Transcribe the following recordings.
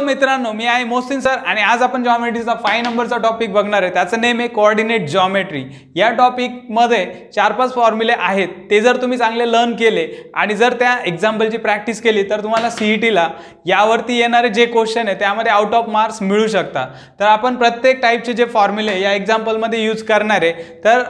मित्रांनो, मी आहे मोहसिन सर आणि आज आपण जॉमेट्रीचा 5 नंबरचा टॉपिक बघणार आहे. त्याचं नेम आहे कोऑर्डिनेट जॉमेट्री. या टॉपिक मध्ये 4-5 फॉर्म्युले आहेत. ते जर तुम्ही चांगले लर्न केले आणि जर त्या एक्झाम्पलची प्रॅक्टिस केली तर तुम्हाला सीईटीला यावरती येणारे जे क्वेश्चन आहे त्यामध्ये आउट ऑफ मार्क्स मिळू शकतात. तर आपण प्रत्येक टाइपचे जे फॉर्म्युले या एक्झाम्पल मध्ये यूज करणार आहे, तर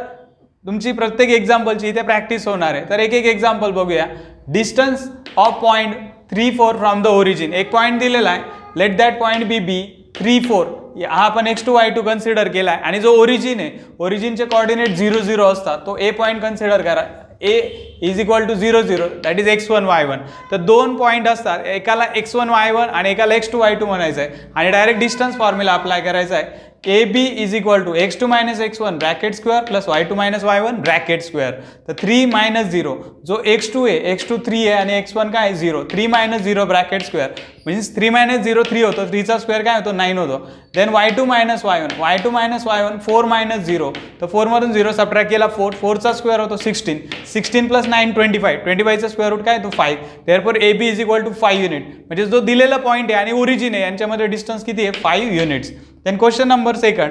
तुमची प्रत्येक एक्झाम्पलची इथे प्रॅक्टिस होणार आहे. तर एक एक एक्झाम्पल बघूया. Distance of point 3-4 from the origin. एक पॉइंट दिलेला आहे, लेट दॅट पॉइंट बी बी 3-4. हा आपण x2 y2 कन्सिडर केला आहे आणि जो ओरिजिन आहे, ओरिजिनचे कोऑर्डिनेट 0-0 असतात. तो ए पॉइंट कन्सिडर करा. a is equal to 0-0 that is x1 y1. तर दोन पॉइंट असतात, एकाला x1 y1 आणि एकाला x2 y2 म्हणायचं आहे आणि डायरेक्ट डिस्टन्स फॉर्म्युला अप्लाय करायचा आहे. AB is equal to x2 minus x1 bracket square plus y2 minus y1 bracket square. तर 3 मायनस 0 जो x2 आहे, x2 3 आहे आणि x1 काय आहे 0. 3 मायनस 0 ब्रॅकेट स्क्वेअर म्हणजे 3 मायनस 0 3 होतो. 3 चा स्क्वेअर काय होतो 9 होतो. Then y2 minus y1, y2 minus y1 4 minus 0. तर 4 मधून 0 सबट्रॅक्ट केला 4, 4 चा स्क्वेअर होतो 16. 16 प्लस 9 25. 25 चा स्क्वेअर रूट काय तो 5. Therefore AB is equal to 5 unit. म्हणजे जो दिलेला पॉइंट आहे आणि ओरिजिन आहे यांच्यामध्ये डिस्टन्स किती आहे 5 युनिट्स. Then question number 2.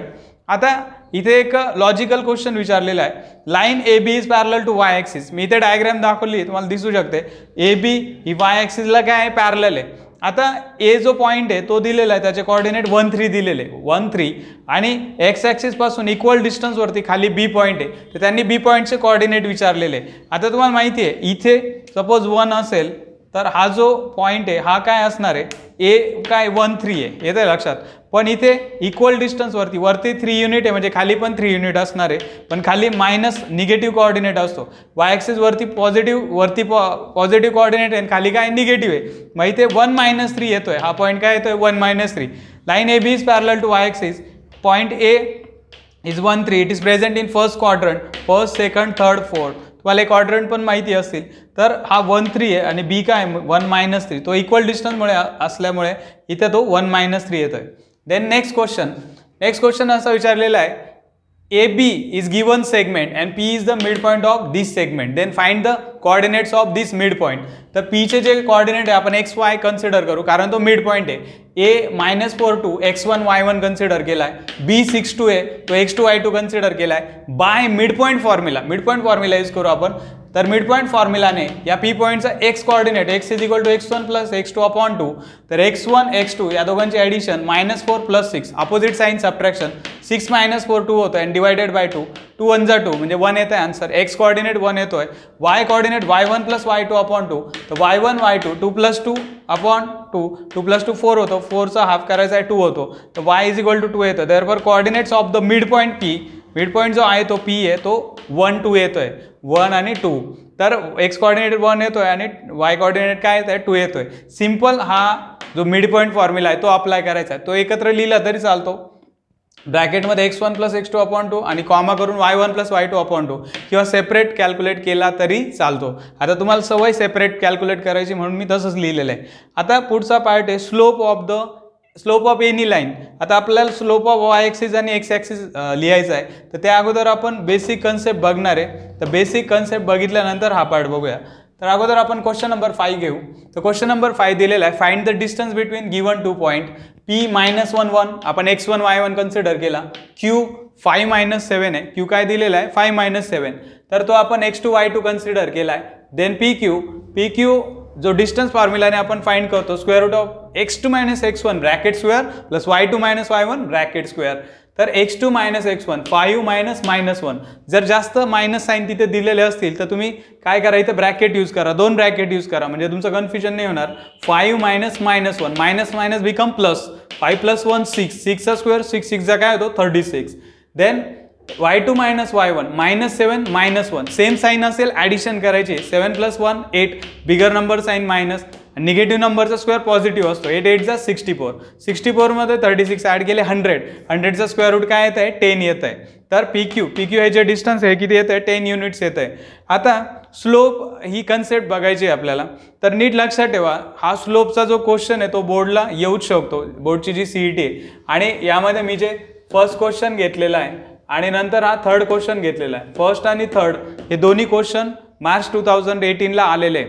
आता इथे एक लॉजिकल क्वेश्चन विचारलेला आहे. Line AB is parallel to y axis. मी इथे डायग्राम दाखवली, तुम्हाला दिसू शकते. AB ही y ॲक्सिसला काय आहे पॅरलल आहे. आता A जो पॉइंट आहे तो दिलेला आहे, त्याचे कोऑर्डिनेट 1-3 दिलेले 1-3 आणि x ॲक्सिस पासून इक्वल डिस्टन्स वरती खाली B पॉइंट आहे, तर त्यांनी B पॉइंटचे कोऑर्डिनेट विचारलेले. आता तुम्हाला माहिती आहे इथे सपोज 1 असेल तर हा जो पॉइंट आहे हा काय असणार आहे A काय 1-3 आहे, येते लक्षात. पण इथे इक्वल डिस्टन्स वरती 3 युनिट आहे म्हणजे खाली पण 3 युनिट असणार आहे, पण खाली मायनस निगेटिव्ह कोऑर्डिनेट असतो. y ॲक्सिस वरती पॉझिटिव्ह कोऑर्डिनेट आहे, खाली काय निगेटिव्ह आहे. मग इथे 1-3 येतोय. हा पॉइंट काय येतोय 1-3. Line AB is parallel to y axis. Point A is 1-3. It is present in first quadrant, first, second, third, fourth. तुम्हाला एक क्वाड्रंट पण माहिती असतील. तर हा 1-3 आहे आणि B काय 1-3. तो इक्वल डिस्टन्समुळे असल्यामुळे इथे तो 1-3 येतोय. देन नेक्स्ट क्वेश्चन असा विचारलेला आहे. AB is given segment and P is the midpoint of this segment. Then find the coordinates of this midpoint. तर P चे जे कोऑर्डिनेट आहे आपण x y कन्सिडर करू कारण तो मिड पॉइंट आहे. A -4-2 x1 y1 कन्सिडर केला आहे. B 6-2 आहे, तो x2 y2 कन्सिडर केला आहे. By mid point formula use करू आपण. तर मिड पॉइंट फॉर्म्युलाने या P पॉइंटचा x coordinate x is equal to x1 plus x2 upon 2. तर x1 x2 या दोघांची addition -4 plus 6 opposite sign subtraction. 6 - 4 2 होतं आणि डिवायडेड बाय 2. 2 1 जा 2 म्हणजे 1 येतं आन्सर. x कोऑर्डिनेट 1 येतोय. y coordinate y1 plus y2 upon 2. तर y1 y2 2 plus 2 upon 2. 2 plus 2 4 होतो. 4चा हाफ करायचा आहे 2 होतो. तर y इज इक्वल टू 2 येतो. Therefore coordinates of the mid point P, mid point जो आहे तो P आहे तो 1-2 येतोय. 1 आणि 2. तर x कोऑर्डिनेट 1 येतोय आणि y कोऑर्डिनेट काय येतोय 2 येतोय. सिंपल हा जो मिड पॉइंट फॉर्म्युला आहे तो अप्लाय करायचा आहे. तो एकत्र लिहिला तरी चालतो. ब्रॅकेटमध्ये x1 प्लस x2 अपॉन 2 आणि कॉमा करून y1 प्लस y2 अपॉन 2 किंवा सेपरेट कॅल्क्युलेट केला तरी चालतो. आता तुम्हाला सवय सेपरेट कॅल्क्युलेट करायची म्हणून मी तसंच लिहिलेलं आहे. आता पुढचा पार्ट आहे स्लोप ऑफ एनी लाईन. आता आपल्याला स्लोप ऑफ y ॲक्सिस आणि x ॲक्सिस लिहायचा आहे. तर त्या अगोदर आपण बेसिक कन्सेप्ट बघणार आहे. तर बेसिक कन्सेप्ट बघितल्यानंतर हा पार्ट बघूया. तर अगोदर आपण क्वेश्चन नंबर 5 घेऊ. तर क्वेश्चन नंबर 5 दिलेला आहे. Find the distance between given 2 point P -1-1 आपण x1 y1 कन्सिडर केला. Q 5-7 आहे. Q काय दिलेला आहे 5-7. तर तो आपण x2 y2 कन्सिडर केला आहे. देन PQ जो डिस्टन्स फॉर्म्युलाने आपण फाइंड करतो square root of x2 - x1 bracket square plus y2 - y1 bracket square. तर x2 - x1 5 -1. जर जास्त मायनस साइन तिथे दिलेले असतील तर तुम्ही काय करा इथे ब्रॅकेट यूज करा, 2 ब्रॅकेट यूज करा म्हणजे तुमचं कन्फ्युजन नाही होणार. 5 -1 मायनस बिकम प्लस. 5 + 1 6. 6 चा स्क्वेअर 6 चा काय होतो 36. Then y2 - y1 -7 -1 same sign असेल ॲडिशन करायची. 7 + 1 8 bigger number sign minus. Negative नंबरचा स्क्वेअर पॉझिटिव्ह असतो. 8 8 जा 64. 64 मध्ये 36 ॲड केले 100. 100चा स्क्वेअर रूट काय येत आहे 10 येत आहे. तर PQ हे जे डिस्टन्स आहे किती येत आहे 10 युनिट्स येत आहे. आता स्लोप ही कन्सेप्ट बघायची आहे आपल्याला. तर नीट लक्षात ठेवा हा स्लोपचा जो क्वेश्चन आहे तो बोर्डला येऊच शकतो. बोर्डची जी CET आहे आणि यामध्ये मी जे फर्स्ट क्वेश्चन घेतलेला आहे आणि नंतर हा थर्ड क्वेश्चन घेतलेला आहे. फर्स्ट आणि थर्ड हे दोन्ही क्वेश्चन मार्च 2018 ला आलेले.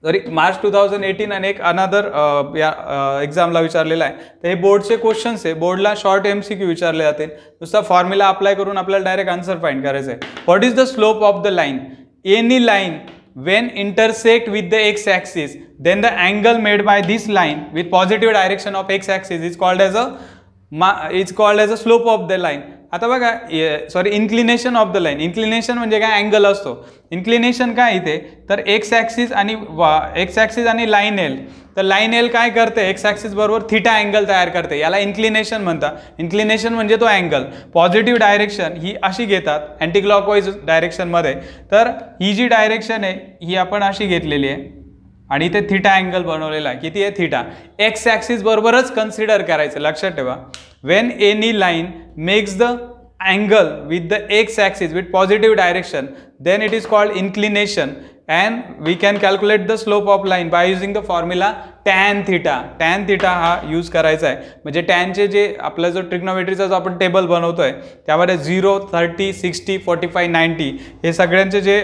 सॉरी मार्च 2018 आणि एक अनदर या एक्झामला विचारलेला आहे. तर हे बोर्डचे क्वेश्चन्स आहे. बोर्डला शॉर्ट MCQ विचारले जातील. नुसता फॉर्म्युला अप्लाय करून आपल्याला डायरेक्ट आन्सर फाइंड करायचं आहे. What is the slope of the line? Any line when intersect with the x axis, then the angle made by this line with positive direction of x axis is called as a slope of the line. आता बघा sorry inclination of the line. Inclination म्हणजे काय? Angle असतो. Inclination काय इथे तर x axis आणि line L. तर लाईन एल काय करते? एक्स ॲक्सिस बरोबर थिटा अँगल तयार करते. याला इन्क्लिनेशन म्हणतात. इन्क्लिनेशन म्हणजे तो अँगल. पॉझिटिव्ह डायरेक्शन ही अशी घेतात अँटी क्लॉकवाईज डायरेक्शनमध्ये. तर ही जी डायरेक्शन आहे ही आपण अशी घेतलेली आहे आणि इथे थिटा अँगल बनवलेला आहे. किती आहे? थिटा. एक्स ॲक्सिस बरोबरच कन्सिडर करायचं. लक्षात ठेवा, when any line makes the angle with the x axis with positive direction, then it is called inclination, and we can calculate the slope of line by using the formula tan theta. tan theta हा use करायचा आहे. म्हणजे टॅनचे जे आपला जो ट्रिग्नोमेट्रीचा जो आपण table बनवतोय त्यामध्ये 0, 30, 60, 45, 90 हे सगळ्यांचे जे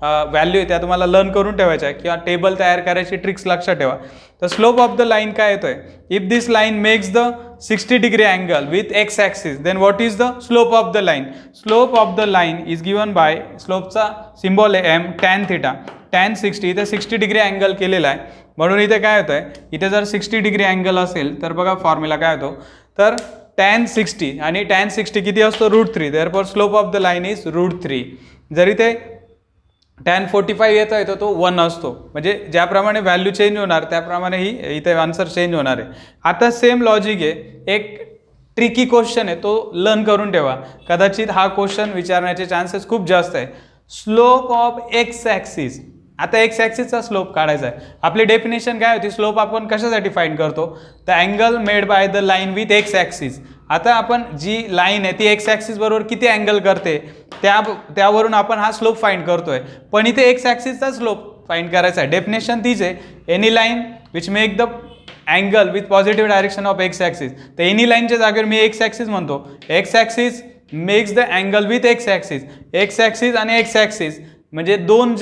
व्हॅल्यू आहे त्या तुम्हाला लर्न करून ठेवायच्या आहे किंवा टेबल तयार करायची ट्रिक्स लक्षात ठेवा. तर स्लोप ऑफ द लाईन काय येतोय? If this line makes the 60 degree angle with x axis, then what is the slope of the line? Slope of the line is given by slopeचा symbol आहे m tan theta. tan 60 इथे 60 degree angle केलेला आहे म्हणून इथे काय होतंय? इथे जर 60 डिग्री अँगल असेल तर बघा फॉर्म्युला काय होतो तर tan 60 आणि tan 60 किती असतो? √3. therefore slope of the line is √3. जर इथे tan 45 येतो आहे तो 1 असतो. म्हणजे ज्याप्रमाणे व्हॅल्यू चेंज होणार त्याप्रमाणे ही इथे आन्सर चेंज होणार आहे. आता सेम लॉजिक आहे. एक ट्रिकी क्वेश्चन आहे तो लर्न करून ठेवा. कदाचित हा क्वेश्चन विचारण्याचे चान्सेस खूप जास्त आहे. Slope of x axis. आता एक्स ॲक्सिसचा स्लोप काढायचा आहे. आपली डेफिनेशन काय होती? स्लोप आपण कशासाठी फाइंड करतो? The angle made by the line with x axis. आता आपण जी लाईन आहे ती एक्स ॲक्सिस बरोबर किती अँगल करते त्यावरून आपण हा स्लोप फाइंड करतोय. पण इथे एक्स ॲक्सिसचा स्लोप फाइंड करायचा आहे. डेफिनेशन तीच आहे. Any line which make the angle with positive direction of x axis. तर एनी लाईनच्या जागेवर मी एक्स ॲक्सिस म्हणतो. X axis makes the angle with x axis. X axis आणि एक्स ॲक्सिस म्हणजे दोन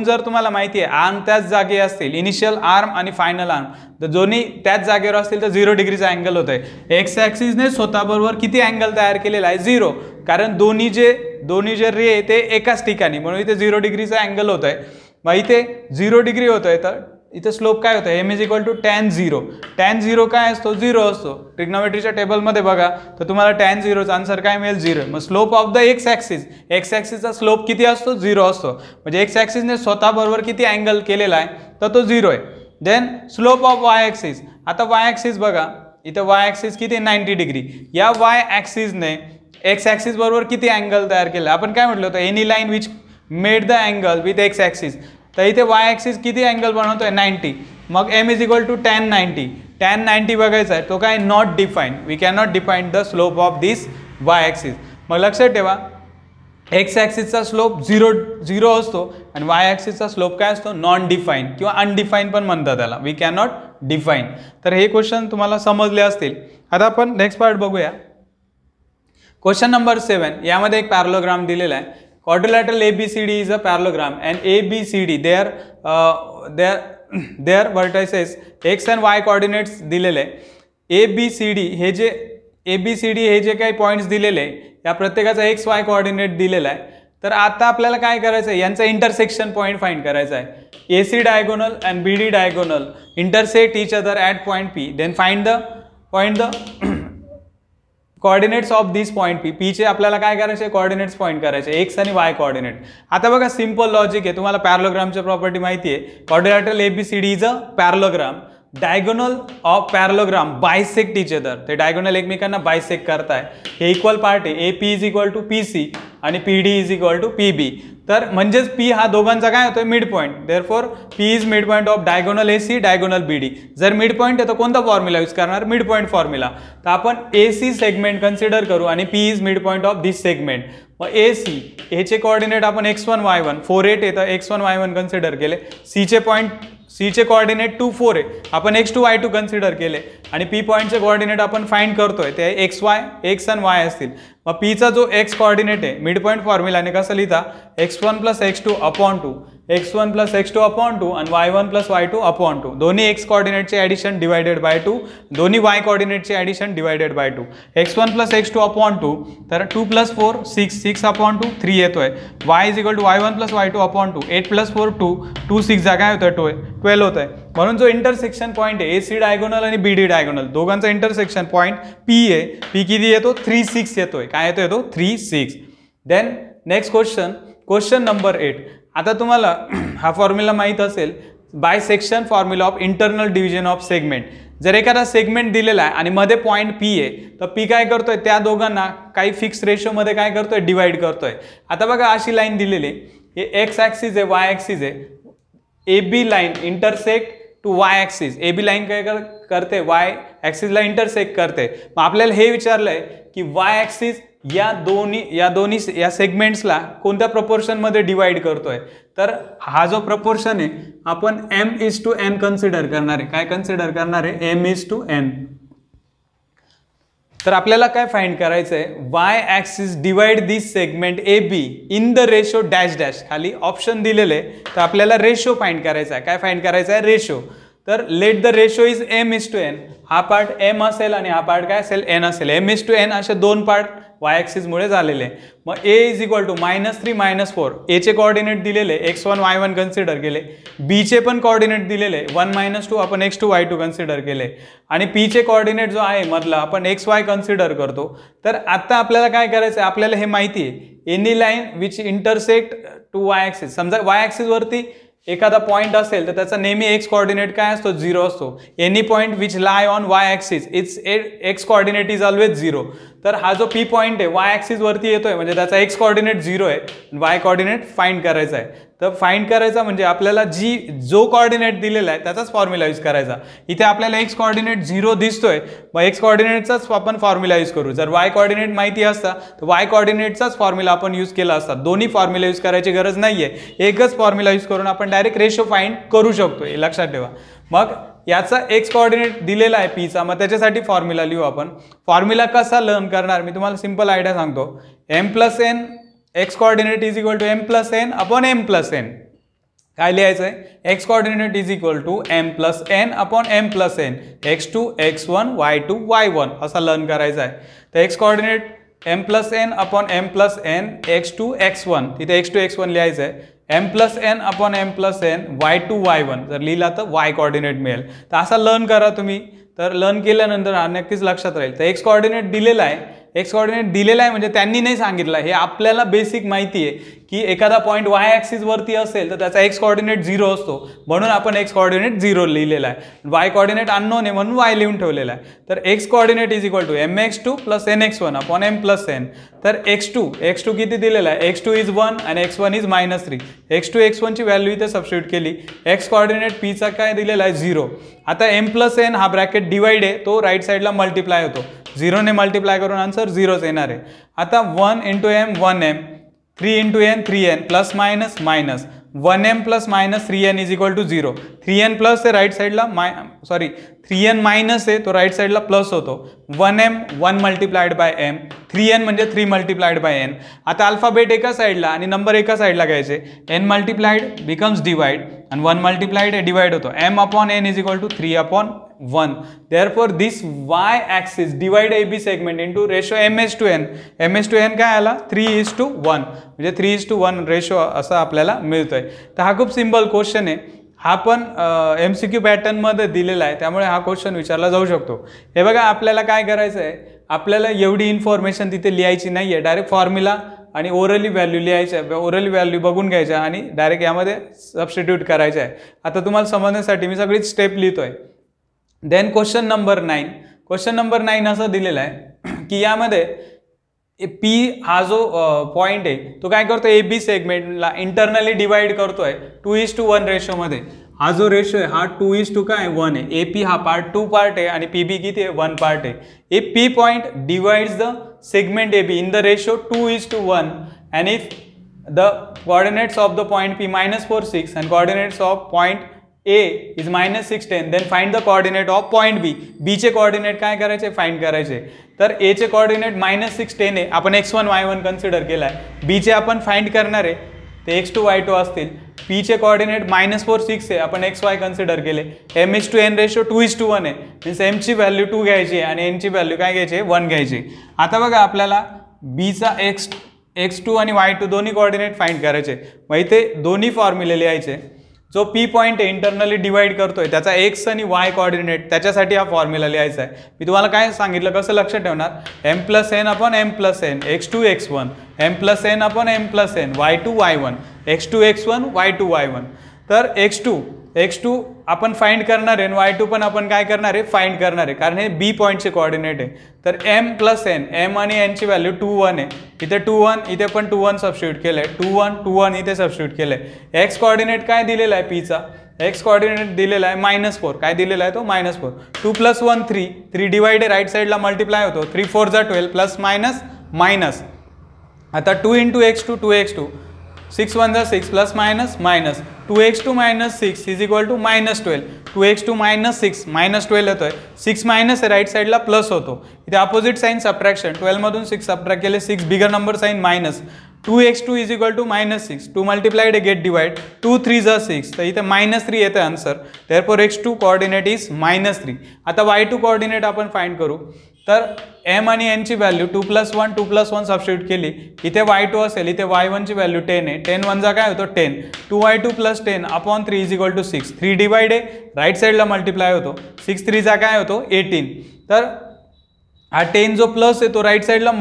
जर तुम्हाला माहिती आहे आर्म त्याच जागे असतील, इनिशियल आर्म आणि फायनल आर्म, तर दोन्ही त्याच जागेवर असतील तर 0 डिग्रीचा अँगल होत आहे. एक्स ॲक्सिसने स्वतःबरोबर किती अँगल तयार केलेला आहे? 0. कारण दोन्ही जे रे आहे ते एकाच ठिकाणी म्हणून इथे 0 डिग्रीचा अँगल होत आहे. मग इथे 0 डिग्री होत आहे तर इथे स्लोप काय होतं? m = tan 0. tan 0 काय असतो? 0 असतो. ट्रिग्नोमेट्रीच्या टेबलमध्ये बघा तर तुम्हाला tan 0चा आन्सर काय मिळेल? 0. मग slope of the x axis. X ॲक्सिसचा स्लोप किती असतो? 0 असतो. म्हणजे एक्स ॲक्सिसने स्वतःबरोबर किती अँगल केलेला आहे तर तो 0 आहे. Then slope of y axis. आता वाय ॲक्सिस बघा इथे वाय ॲक्सिस किती? 90 डिग्री. या वाय ॲक्सिसने एक्स ॲक्सिस बरोबर किती अँगल तयार केला? आपण काय म्हटलं होतं? Any line which made the angle with x axis. तर इथे वाय ॲक्सिस किती अँगल बनवतोय? 90. मग m = tan 90. tan 90 बघायचा आहे तो काय? Not define. We can not define the slope of this y axis. मग लक्षात ठेवा एक्स ॲक्सिसचा स्लोप 0 असतो आणि वाय ॲक्सिसचा स्लोप काय असतो? नॉन डिफाईन किंवा अनडिफाईन पण म्हणतात त्याला. We can not define. तर हे क्वेश्चन तुम्हाला समजले असतील. आता आपण नेक्स्ट पार्ट बघूया. क्वेश्चन नंबर 7 यामध्ये एक पॅरलोग्राम दिलेला आहे. Quadrilateral ABCD is a parallelogram and ABCD their vertices x and y coordinates दिलेले. ABCD हे जे काही पॉइंट्स दिलेले या प्रत्येकाचा x y कोऑर्डिनेट दिलेला आहे. तर आता आपल्याला काय करायचं आहे? यांचा इंटरसेक्शन पॉइंट फाइंड करायचा आहे. AC diagonal and BD diagonal intersect each other at point P. Then find the coordinates of this point P चे आपल्याला काय करायचे? कोऑर्डिनेट्स पॉइंट करायचे एक्स आणि वाय कोऑर्डिनेट. आता बघा सिंपल लॉजिक आहे. तुम्हाला पॅरलोग्रामची प्रॉपर्टी माहिती आहे. Quadrilateral ABCD is a parallelogram. Diagonal of parallelogram bisect each other. ते डायगोनल एकमेकांना बायसेक्ट करताय. हे इक्वल पार्ट आहे. AP = PC आणि PD = PB. तर म्हणजेच P हा दोघांचा काय होतोय? Mid point. Therefore P is mid point of diagonal AC diagonal BD. जर मिड पॉइंट आहे तर कोणता फॉर्म्युला यूज करणार? Mid point formula. तर आपण AC सेगमेंट कन्सिडर करू आणि P is mid point of this segment. मग AC चे कोऑर्डिनेट आपण x1 y1 48 येतं x1 y1 कन्सिडर केले. C चे कोऑर्डिनेट 2 4 आहे आपण x2 y2 कन्सिडर केले आणि P पॉइंटचे कोऑर्डिनेट आपण फाइंड करतोय ते x आणि y असतील. मग P चा जो x कोऑर्डिनेट आहे मिड पॉइंट फॉर्म्युलाने कसं लिहिता? x1 plus x2 upon 2, x1 plus x2 upon 2 आणि y1 प्लस y2 अपॉन 2, दोन्ही x कोऑर्डिनेटचे ॲडिशन डिवायडेड बाय 2, दोन्ही y कोऑर्डिनेटचे addition divided by 2, x1 plus x2 upon 2, तर 2 प्लस 4 6, 6 अपॉन 2 3 येतोय, y is equal to y1 plus y2 upon 2, 8 plus 4 2, 2 6 जागा होतोय 12 होत आहे. म्हणून जो इंटरसेक्शन पॉईंट आहे AC डायगोनल आणि BD डायगोनल दोघांचा इंटरसेक्शन पॉईंट P आहे, P किती येतो 3 6 येतोय, काय येतो 3 6. Then next question number 8. आता तुम्हाला हा फॉर्म्युला माहीत असेल, bisection formula of internal division of segment. जर एखादा सेगमेंट दिलेला आहे आणि मध्ये पॉईंट P आहे, तर P काय करतोय त्या दोघांना काही फिक्स रेशोमध्ये काय करतोय डिवाइड करतोय. आता बघा अशी लाईन दिलेली आहे, हे एक्स ॲक्सिस आहे, वाय ॲक्सिस आहे, AB line intersect to y axis, AB line काय करते वाय ॲक्सिसला इंटरसेक्ट करते. मग आपल्याला हे विचारलंय की वाय ॲक्सिस या दोन्ही सेगमेंट्सला कोणत्या प्रपोर्शनमध्ये डिवाइड करतोय. तर हा जो प्रपोर्शन आहे आपण m:n कन्सिडर करणार आहे. काय कन्सिडर करणार आहे m:n. तर आपल्याला काय फाइंड करायचं आहे, y axis divide this segment AB in the ratio dash dash. खाली ऑप्शन दिलेले तर आपल्याला रेशो फाइंड करायचा आहे. काय फाइंड करायचा आहे रेशो. तर let the ratio is m:n. हा पार्ट m असेल आणि हा पार्ट काय असेल n असेल. m:n असे दोन पार्ट वाय ॲक्सिस मुळे झालेले. मग a is equal to -3 -4. a चे कोऑर्डिनेट दिलेले x1 y1 कन्सिडर केले, b चे पण कोऑर्डिनेट दिलेले 1 -2 आपण x2 y2 कन्सिडर केले आणि p चे कोऑर्डिनेट जो आहे मधला आपण xy कन्सिडर करतो. तर आता आपल्याला काय करायचं आहे, आपल्याला हे माहिती आहे any line which intersect to y axis. समजा वाय ॲक्सिस वरती एखादा पॉइंट असेल तर त्याचा नेहमी एक्स कोऑर्डिनेट काय असतो 0 असतो. Any point which lie on Y axis it's x coordinate is always 0. तर हा जो P पॉइंट आहे वाय ॲक्सिस वरती येतोय म्हणजे त्याचा एक्स कोऑर्डिनेट 0 आहे, वाय कोऑर्डिनेट फाइंड करायचा आहे. तर फाइंड करायचा म्हणजे आपल्याला जो कोऑर्डिनेट दिलेला आहे त्याचाच फॉर्म्युला यूज करायचा. इथे आपल्याला एक्स कोऑर्डिनेट 0 दिसतोय, मग एक्स कोऑर्डिनेटचाच आपण फॉर्म्युला यूज करू. जर वाय कोऑर्डिनेट माहिती असता तर वाय कोऑर्डिनेटचाच फॉर्म्युला आपण यूज केला असता. दोन्ही फॉर्म्युला यूज करायची गरज नाहीये, एकच फॉर्म्युला यूज करून आपण डायरेक्ट रेशो फाइंड करू शकतो. हे लक्षात ठेवा. मग याचा एक्स कोऑर्डिनेट दिलेला आहे Pचा, मग त्याच्यासाठी फॉर्म्युला लिहू आपण. फॉर्म्युला कसा लर्न करणार मी तुम्हाला सिंपल आयडिया सांगतो. m+n x coordinate is equal to m+n upon m+n. काय लिहायचं आहे, x coordinate is equal to m+n upon m+n, x2 x1 y2 y1 असा लर्न करायचा आहे. तर x coordinate m+n upon m+n x2 x1, तिथे x2 x1 लिहायचं आहे. m+n upon m+n y2 y1 जर लिहिला तर y कोऑर्डिनेट मिळेल. तर असा लर्न करा तुम्ही. तर लर्न केल्यानंतर नक्कीच लक्षात राहील. तर एक्स कोऑर्डिनेट दिलेला आहे, एक्स कोऑर्डिनेट दिलेला आहे म्हणजे त्यांनी नाही सांगितलं, हे आपल्याला बेसिक माहिती आहे की एखादा पॉईंट वाय ॲक्सिस वरती असेल तर त्याचा एक्स कोऑर्डिनेट 0 असतो, म्हणून आपण एक्स कोऑर्डिनेट 0 लिहिलेला आहे. वाय कोऑर्डिनेट अननोन आहे म्हणून y लिहून ठेवलेला आहे. तर x coordinate is equal to mx2 plus nx1 upon m+n. तर x2 किती दिलेला आहे, x2 इज 1 आणि x1 इज -3. x2 x1 ची व्हॅल्यू इथे सबस्टिट्यूट केली. एक्स कोऑर्डिनेट Pचा काय दिलेला आहे 0. आता m+n हा ब्रॅकेट डिवाइड आहे, तो राईट साईडला मल्टिप्लाय होतो. 0 ने मल्टिप्लाय करून आन्सर 0च येणार आहे. आता 1 × m 1m, 3 × n 3n, plus minus minus 1m plus minus 3n is equal to 0. 3n plus आहे राईट साईडला 3n मायनस आहे तो राईट साईडला प्लस होतो. 1m 1 multiplied by m, 3n म्हणजे 3 मल्टिप्लाइड बाय n. आता अल्फाबेट एका साईडला आणि नंबर एका साईडला घ्यायचे. n मल्टिप्लाइड बिकम्स डिवाइड आणि 1 मल्टिप्लाइड डिवाइड होतो. m upon n is equal to 3 upon 1. Therefore this y axis divide AB segment into ratio m:n. m:n काय आला 3:1 म्हणजे 3:1 रेशो असा आपल्याला मिळतोय. तर हा खूप सिंपल क्वेश्चन आहे. हा पण MCQ पॅटर्न मध्ये दिलेला आहे, त्यामुळे हा क्वेश्चन विचारला जाऊ शकतो. हे बघा आपल्याला काय करायचं आहे, आपल्याला एवढी इन्फॉर्मेशन तिथे लिहायची नाहीये. डायरेक्ट फॉर्म्युला आणि ओरली व्हॅल्यू लिहायच्या, ओरली व्हॅल्यू बघून घ्यायच्या आणि डायरेक्ट यामध्ये सबस्टिट्यूट करायचं आहे. आता तुम्हाला समजण्यासाठी मी सगळीच स्टेप लिहितोय. Then question number 9. Question number 9 असं दिलेला आहे की यामध्ये P हा जो पॉइंट आहे तो काय करतोय, AB सेगमेंटला इंटरनली डिवाइड करतोय 2:1 रेशोमध्ये. हा जो रेशो आहे हा 2:1 आहे. AP हा पार्ट 2 पार्ट आहे आणि PB किती आहे 1 पार्ट आहे. ए P point divides the segment AB in the ratio 2:1 and if the coordinates of the point P -4 6 and coordinates of point A is -6 10, then find the coordinate of point B. B चे coordinate काय करायचे, find करायचे. तर A चे coordinate -6 10 आहे, आपण x1 y1 consider केलाय. B चे आपण फाइंड करणार आहे ते x2 y2 असतील. पीचे कोऑर्डिनेट -4 6 आहे, आपण xy कन्सिडर केले. m:n रेशो 2:1 आहे, मीन्स mची व्हॅल्यू 2 घ्यायची आणि nची व्हॅल्यू काय घ्यायची 1 घ्यायची. आता बघा आपल्याला बीचा x2 आणि y2 दोन्ही कोऑर्डिनेट फाइंड करायचे. मग इथे दोन्ही फॉर्म्युले लिहायचे. जो पी पॉईंट आहे इंटरनली डिवाइड करतोय त्याचा x आणि y कोऑर्डिनेट, त्याच्यासाठी हा फॉर्म्युला लिहायचा आहे. मी तुम्हाला काय सांगितलं कसं लक्षात ठेवणार, m+n/m+n x2 x1 m+n/m+n y2 y1 x2 x1 y2 y1. तर x2 आपण फाइंड करणार आहे आणि y2 पण आपण काय करणार आहे फाइंड करणार आहे, कारण हे बी पॉईंटचे कोऑर्डिनेट आहे. तर m+n, m आणि n ची व्हॅल्यू 2 1 आहे. इथे 2 1, इथे पण 2 1 सबस्टिट्यूट केलंय. 2 1 2 1 इथे सबस्टिट्यूट केलंय. x कोऑर्डिनेट काय दिलेला आहे पीचा, x कोऑर्डिनेट दिलेला आहे -4. काय दिलेला आहे तो -4. 2 + 1 3, 3 डिवाइड राईट साईडला मल्टिप्लाय होतो. 3 4 12 प्लस मायनस. आता 2 × x2 2x2 6 1 6 plus minus 2x2 - 6 is equal to -12. 2x2 - 6 -12 येतोय. 6 मायनस राईट साईडला प्लस होतो. इथे अपोजिट साईन सबट्रॅक्शन, 12 मधून 6 सबट्रॅक्ट केले, 6 bigger number sign minus. 2x2 is equal to -6. 2 multiplied get divide, 2 3 6, तर इथे -3 येतं answer. Therefore x2 coordinate is -3. आता y2 कोऑर्डिनेट आपण फाइंड करू. तर m आणि n ची व्हॅल्यू 2 + 1 2 + 1 सबस्टिट्यूट केली. इथे y2 असेल, इथे y1 ची व्हॅल्यू 10 आहे. 10 1 काय होतो 10. 2y2 + 10/3 is equal to 6. 3 divide आहे, राईट साईडला मल्टिप्लाय होतो. 6 3 काय होतो 18. तर हा 10 जो प्लस आहे तो राईट साईडला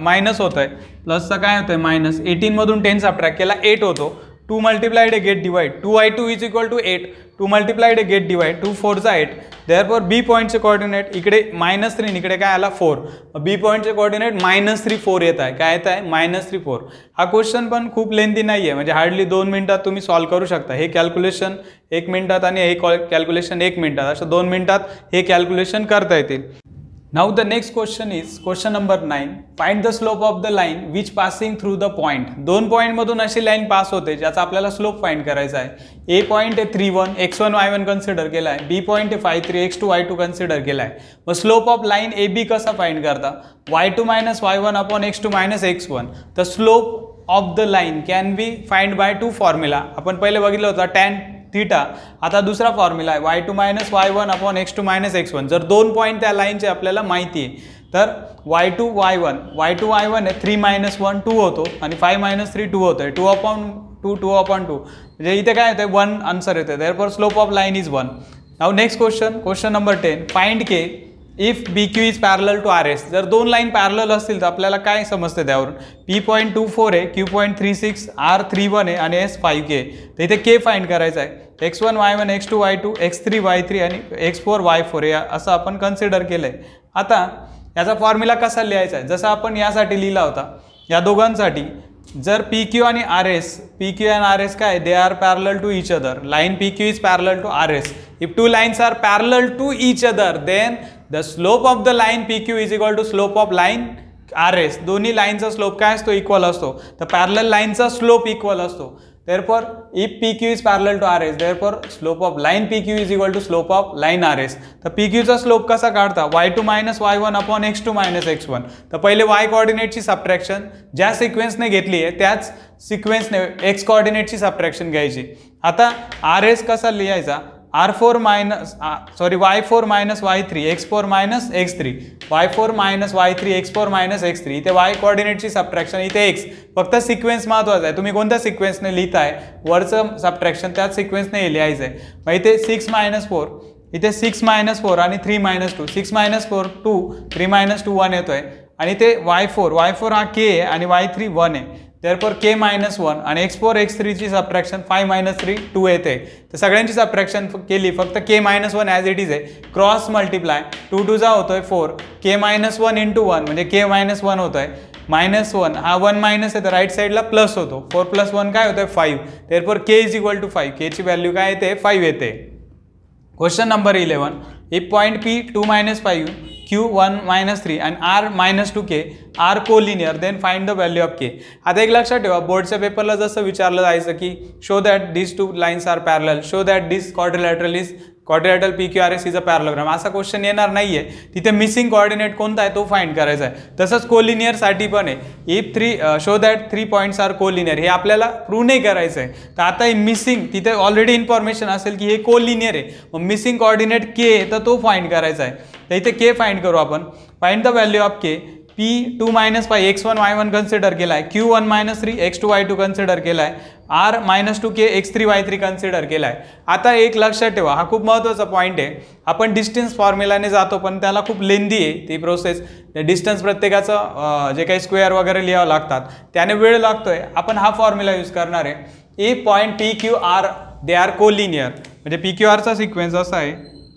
मायनस होत आहे. प्लसचा काय होतोय मायनस. 18 मधून 10 सबट्रॅक्ट केला 8 होतो. 2 multiplied get divide, 2y2 is equal to 8. 2 multiplied get divide, 2 4 8. Therefore B पॉईंटचे कोऑर्डिनेट इकडे -3, इकडे काय आला 4. बी पॉईंटचे कोऑर्डिनेट -3 4 येत आहे. काय येत आहे -3 4. हा क्वेश्चन पण खूप लेंथी नाही आहे, म्हणजे हार्डली 2 मिनिटात तुम्ही सॉल्व्ह करू शकता. हे कॅल्क्युलेशन 1 मिनिटात आणि हे कॅल्क्युलेशन 1 मिनिटात, असं 2 मिनिटात हे कॅल्क्युलेशन करता येतील. Now the next question is question number 9. Find the slope of the line which passing through the point. दोन पॉइंट मधून अशी लाईन पास होते ज्याचा आपल्याला स्लोप फाइंड करायचा आहे. ए पॉइंट आहे 3 1 x1 y1 कन्सिडर केला आहे. बी पॉइंट आहे 5 3 x2 y2 कन्सिडर केला आहे. मग slope of line A B कसा फाइंड करता, y2 - y1 x2 - x1. तर slope of the line can be find by 2 formula. आपण पहिले बघितलं होता tan थीटा. आता दुसरा फॉर्म्युला आहे y2 - y1 x2 - x1. जर दोन पॉईंट त्या लाईनचे आपल्याला माहिती आहे, तर y2 y1 आहे 3 - 1 2 होतो आणि 5 - 3 2 होतो आहे. 2/2 म्हणजे इथे काय येतं 1 आन्सर येते. Therefore slope of line is 1. Now next question number 10. Find K if BQ is parallel to RS. जर दोन लाईन पॅरलल असतील तर आपल्याला काय समजते त्यावरून. P.24 आहे, Q.36, R 31 आहे आणि S 5K. तर इथे K फाइंड करायचा आहे. x1 y1 x2 y2 x3 y3 आणि x4 y4 या असं आपण कन्सिडर केलंय. आता याचा फॉर्म्युला कसा लिहायचा आहे, जसं आपण यासाठी लिहिला होता या दोघांसाठी. जर PQ आणि RS काय, they are parallel to each other. Line PQ is parallel to RS. If two lines are parallel to each other, then the slope of the line PQ is equal to slope of line RS. दोन्ही लाईनचा slope काय असतो equal असतो. तर parallel लाईनचा slope equal असतो. Therefore, if PQ is parallel to RS, therefore slope of line PQ is equal to slope of line RS. तर PQ चा स्लोप कसा काढता, y2 - y1 x2 - x1. तर पहिले y कोऑर्डिनेटची सबट्रॅक्शन ज्या सिक्वेन्सने घेतली आहे त्याच सिक्वेन्सने x कोऑर्डिनेटची सबट्रॅक्शन घ्यायची. आता RS कसा लिहायचा, y4 - y3 x4 - x3 y4 - y3 x4 - x3. इथे y कोऑर्डिनेटची सबट्रॅक्शन, इथे x. फक्त सिक्वेन्स महत्त्वाचा आहे. तुम्ही कोणत्या सिक्वेन्सने लिहिताय वरचं सबट्रॅक्शन त्याच सिक्वेन्सने लिहायचं आहे. मग इथे 6 - 4, इथे 6 - 4 आणि 3 - 2. 6 - 4 2, 3 - 2 1 येतोय. आणि इथे y4 हा k आहे आणि y3 1 आहे. Therefore K - 1 आणि x4 x3 ची सबट्रॅक्शन 5 - 3 2 येते. तर सगळ्यांची सबट्रॅक्शन केली, फक्त K - 1 ॲज इट इज आहे. क्रॉस मल्टिप्लाय 2 2 जा होतोय 4. K - 1 × 1 म्हणजे K - 1 होतोय. -1 हा 1 मायनस आहे तर राईट साईडला प्लस होतो. 4 + 1 काय होतोय 5. Therefore K is equal to 5. K ची व्हॅल्यू काय येते 5 येते. Question number 11. If point P 2 - 5 Q 1 - 3 and R - 2K are collinear, then find the value of K. आता एक लक्षात ठेवा, बोर्डच्या पेपरला जसं विचारलं जायचं की show that this two lines are parallel, show that this quadrilateral is quadrilateral PQRS is a parallelogram असा क्वेश्चन येणार नाहीये. तिथे मिसिंग कोऑर्डिनेट कोणता आहे तो फाइंड करायचा आहे. तसंच कोलिनियरसाठी पण आहे, if show that 3 points are collinear, हे आपल्याला प्रूव्ह नाही करायचं आहे. तर आता हे मिसिंग तिथे ऑलरेडी इन्फॉर्मेशन असेल की हे कोलिनियर आहे, मग मिसिंग कोऑर्डिनेट के तर तो फाइंड करायचा आहे. तर इथे के फाइंड करू आपण. Find the value of K. P2 - 5 x1 y1 consider केला आहे, Q1 - 3 x2 y2 कन्सिडर केला आहे, R - 2k x3 y3 consider केला आहे. आता एक लक्षात ठेवा, हा खूप महत्त्वाचा पॉईंट आहे. आपण डिस्टन्स फॉर्म्युलाने जातो पण त्याला खूप लेंदी आहे ती प्रोसेस. डिस्टन्स प्रत्येकाचं जे काही स्क्वेअर वगैरे लिहावं लागतात त्याने वेळ लागतोय. आपण हा फॉर्म्युला यूज करणार आहे. A point PQR they are collinear, म्हणजे PQRचा सिक्वेन्स असा आहे,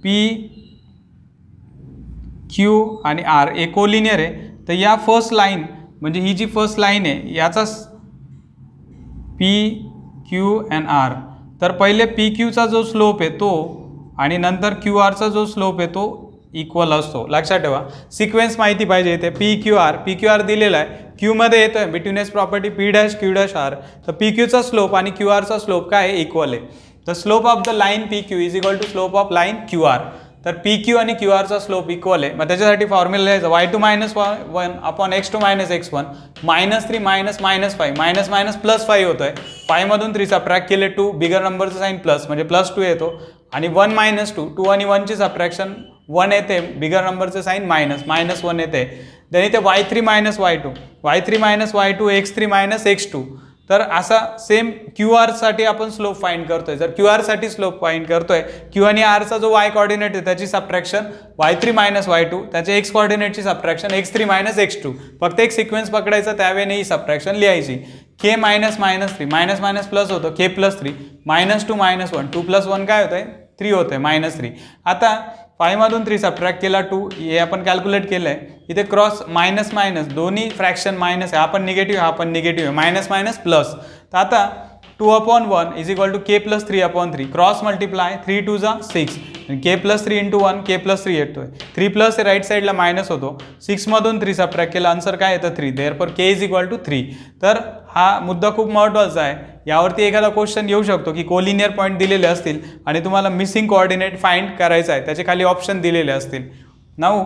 PQ आणि R ए कोलिनियर आहे. तर या फर्स्ट लाईन म्हणजे ही जी फर्स्ट लाईन आहे याचा PQ and R, तर पहिले PQचा जो स्लोप आहे तो आणि नंतर QRचा जो स्लोप आहे तो इक्वल असतो. लक्षात ठेवा, सिक्वेन्स माहिती पाहिजे. इथे PQR दिलेला आहे, Q मध्ये येतोय बिटवीनेस प्रॉपर्टी P'Q', तर PQचा स्लोप आणि QRचा स्लोप काय आहे, इक्वल आहे. तर slope of the line PQ is equal to slope of line QR. तर PQ आणि QRचा स्लोप इक्वल आहे. मग त्याच्यासाठी फॉर्म्युला लिहायचा y2 - 1 अपॉन x2 - x1 -3 -5 +5 होतोय. 5 मधून 3 सबट्रॅक्ट केले 2, बिगर नंबरचं साईन प्लस म्हणजे +2 येतो, आणि 1 - 2 आणि 1 ची सबट्रॅक्शन 1 येते, बिगर नंबरचं साईन -1 येते. देन इथे y3 - y2 x3 - x2. तर असा सेम QR साठी आपण स्लोप फाइंड करतोय. जर QR साठी स्लोप फाइंड करतोय, Q आणि R चा जो y कोऑर्डिनेट आहे त्याची सबट्रॅक्शन y3 - y2, त्याच्या x कोऑर्डिनेटची सबट्रॅक्शन x3 - x2. फक्त एक सिक्वेन्स पकडायचा, त्यावेळेने ही सबट्रॅक्शन लिहायची. k -3 मायनस प्लस होतं, k + 3 -2 - 1 2 + 1 काय होतंय, 3 होतंय, -3. आता 5 मधून 3 सबट्रॅक्ट केला 2, हे आपण कॅल्क्युलेट केलंय. इथे क्रॉस मायनस दोन्ही फ्रॅक्शन मायनस आहे, आपण निगेटिव्ह हा पण निगेटिव्ह आहे, मायनस प्लस. तर आता 2/1 is equal to k + 3/3, cross multiply 3 2 जा 6, k + 3 × 1 k + 3 येतोय. 3 प्लस राईट साईडला मायनस होतो, 6 मधून 3 सबट्रॅक्ट केला, आन्सर काय येतं 3. Therefore k is equal to 3. तर हा मुद्दा खूप महत्त्वाचा आहे. यावरती एखादा क्वेश्चन येऊ शकतो की कोलिनियर पॉईंट दिलेले असतील आणि तुम्हाला मिसिंग कोऑर्डिनेट फाइंड करायचा आहे, त्याचे खाली ऑप्शन दिलेले असतील. नाऊ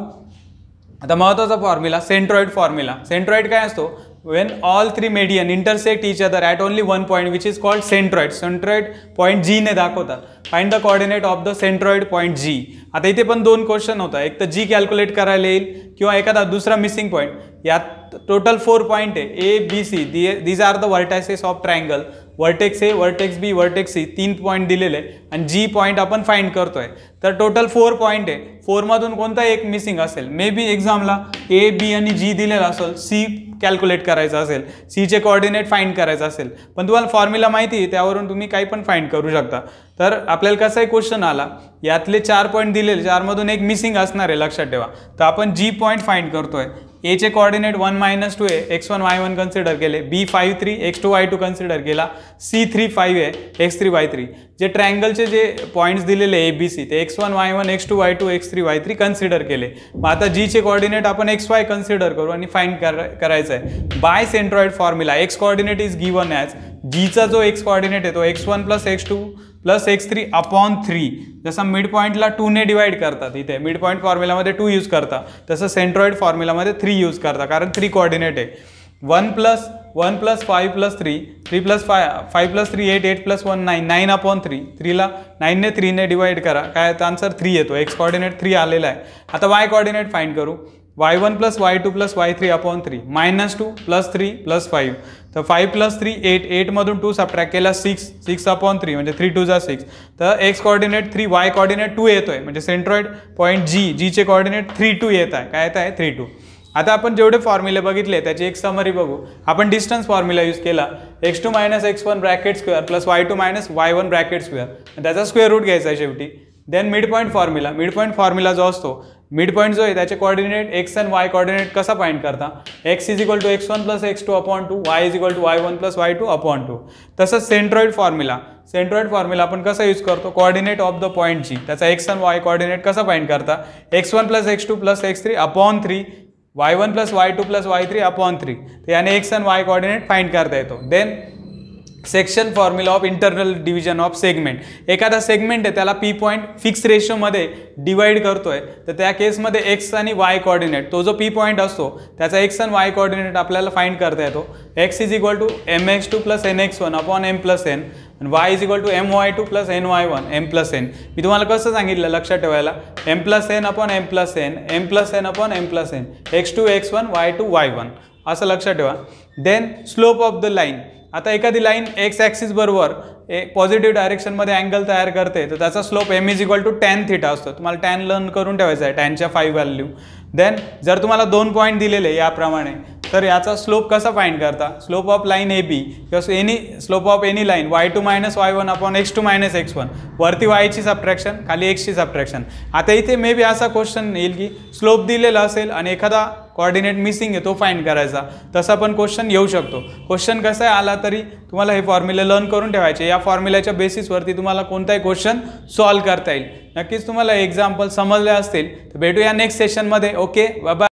आता महत्त्वाचा फॉर्म्युला, सेंट्रॉइड फॉर्म्युला. सेंट्रॉइड काय असतो, when all three median intersect each other at only one point which is called centroid. centroid point G ने दाखवतात. find the coordinate of the centroid point G. आता इथे पण दोन क्वेश्चन होता, एक तर G कॅल्क्युलेट करायला येईल किंवा एखादा दुसरा मिसिंग पॉईंट. यात टोटल 4 पॉईंट आहे, A B C, these are the vertices of triangle. Vertex A, vertex B, vertex C, 3 point दिलेले आणि G पॉईंट आपण फाइंड करतोय. तर टोटल 4 पॉईंट आहे, 4 मधून कोणता एक मिसिंग असेल, मे बी एक्झामला A B आणि G दिलेला असेल, C कॅल्क्युलेट करायचं असेल, C चे कोऑर्डिनेट फाइंड करायचं असेल, पण तुम्हाला फॉर्म्युला माहिती आहे त्यावरून तुम्ही काही पण फाइंड करू शकता. तर आपल्याला कसा क्वेश्चन आला, यातले 4 पॉईंट दिलेले, 4 मधून एक मिसिंग असणार आहे, लक्षात ठेवा. तर आपण G पॉईंट फाइंड करतोय. A चे कोऑर्डिनेट 1 - 2 आहे, x1 y1 कन्सिडर केले, B 5 3 x2 y2 कन्सिडर केला, C 3 5 आहे, x3 y3. जे ट्रायंगलचे जे पॉईंट्स दिलेले ABC ते x1 y1 x2 y2 x3 y3 consider केले. मग आता G चे कोऑर्डिनेट आपण xy कन्सिडर करू आणि फाइंड करायचं आहे by centroid formula. x coordinate is given as, Gचा जो x कोऑर्डिनेट आहे तो x1 + x2 + x3/3. जसं मिड पॉईंटला 2 ने डिवाइड करतात, इथे मिड पॉईंट फॉर्म्युलामध्ये 2 यूज करता, तसं सेंट्रॉइड फॉर्म्युलामध्ये 3 यूज करता, कारण 3 कोऑर्डिनेट आहे. 1 + 5 + 3 3 + 5 + 3 8 8 + 1 9 9/3. 3ला 9 ने 3 ने डिवाइड करा, काय तर आन्सर 3 येतो. x कोऑर्डिनेट 3 आलेला आहे. आता y कोऑर्डिनेट फाइंड करू. y1 + y2 + y3/3 -2 + 3 + 5. तर 5 + 3 8, 8 मधून 2 सबट्रॅक्ट केला 6 6/3 म्हणजे 3 2 जा 6. तर x कोऑर्डिनेट 3, y कोऑर्डिनेट 2 येतोय, म्हणजे सेंट्रॉइड पॉईंट G चे कोऑर्डिनेट 3 2 येत आहे. काय येत आहे 3 2. आता आपण जेवढे फॉर्म्युले बघितले त्याची एक समरी बघू. आपण डिस्टन्स फॉर्म्युला यूज केला, x2 - x1 bracket square + y2 - y1 bracket square, त्याचा स्क्वेअर रूट घ्यायचा आहे शेवटी. Then mid point formula. Mid point formula जो असतो, मिड पॉईंट जो आहे त्याचे कोऑर्डिनेट x आणि y कोऑर्डिनेट कसा फाइंड करता, x is equal to x1 + x2/2, y is equal to y1 + y2/2. तसंच सेंट्रॉइड फॉर्म्युला. सेंट्रॉइड फॉर्म्युला आपण कसा यूज करतो, coordinate of the point G, त्याचा x आणि y कोऑर्डिनेट कसा फाइंड करता, x1 + x2 + x3/3, y1 + y2 + y3/3. तर याने x आणि y कोऑर्डिनेट फाइंड करता येतो. Then section formula of internal division of segment. एखादा सेगमेंट आहे त्याला पी पॉईंट फिक्स रेशोमध्ये डिवाइड करतोय, तर त्या केसमध्ये एक्स आणि वाय कोऑर्डिनेट, तो जो पी पॉईंट असतो त्याचा एक्स आणि वाय कोऑर्डिनेट आपल्याला फाइंड करता येतो. X is equal to mx2 plus nx1 upon m plus n आणि y is equal to my2 plus ny1 m plus n. मी तुम्हाला कसं सांगितलं लक्षात ठेवायला, m plus n upon m plus n, m plus n upon m plus n, x2 x1 y2 y1 असं लक्षात ठेवा. Then slope of the line. आता एखादी लाईन एक्स ॲक्सिस बरोबर पॉझिटिव्ह डायरेक्शनमध्ये अँगल तयार करते, तर त्याचा slope m is equal to tan theta असतो. तुम्हाला टॅन लर्न करून ठेवायचा आहे, टॅनच्या 5 व्हॅल्यू. देन जर तुम्हाला 2 पॉईंट दिलेले याप्रमाणे, तर याचा स्लोप कसा फाइंड करता, slope of line A B किंवा any slope of any line y2 minus y1 upon x2 minus x1, वरती yची सबट्रॅक्शन, खाली xची सबट्रॅक्शन. आता इथे मे बी असा क्वेश्चन येईल की स्लोप दिलेला असेल आणि एखादा कोऑर्डिनेट मिसिंग आहे तो फाइंड करायचा, तसा पण क्वेश्चन येऊ शकतो. क्वेश्चन कसा आला तरी तुम्हाला हे फॉर्म्युले लर्न करून ठेवायचे. या फॉर्म्युल्याच्या बेसिसवरती तुम्हाला कोणताही क्वेश्चन सॉल्व्ह करता येईल. नक्कीच तुम्हाला एक्झाम्पल समजले असतील. तर भेटूया नेक्स्ट सेशनमध्ये. Okay, bye bye.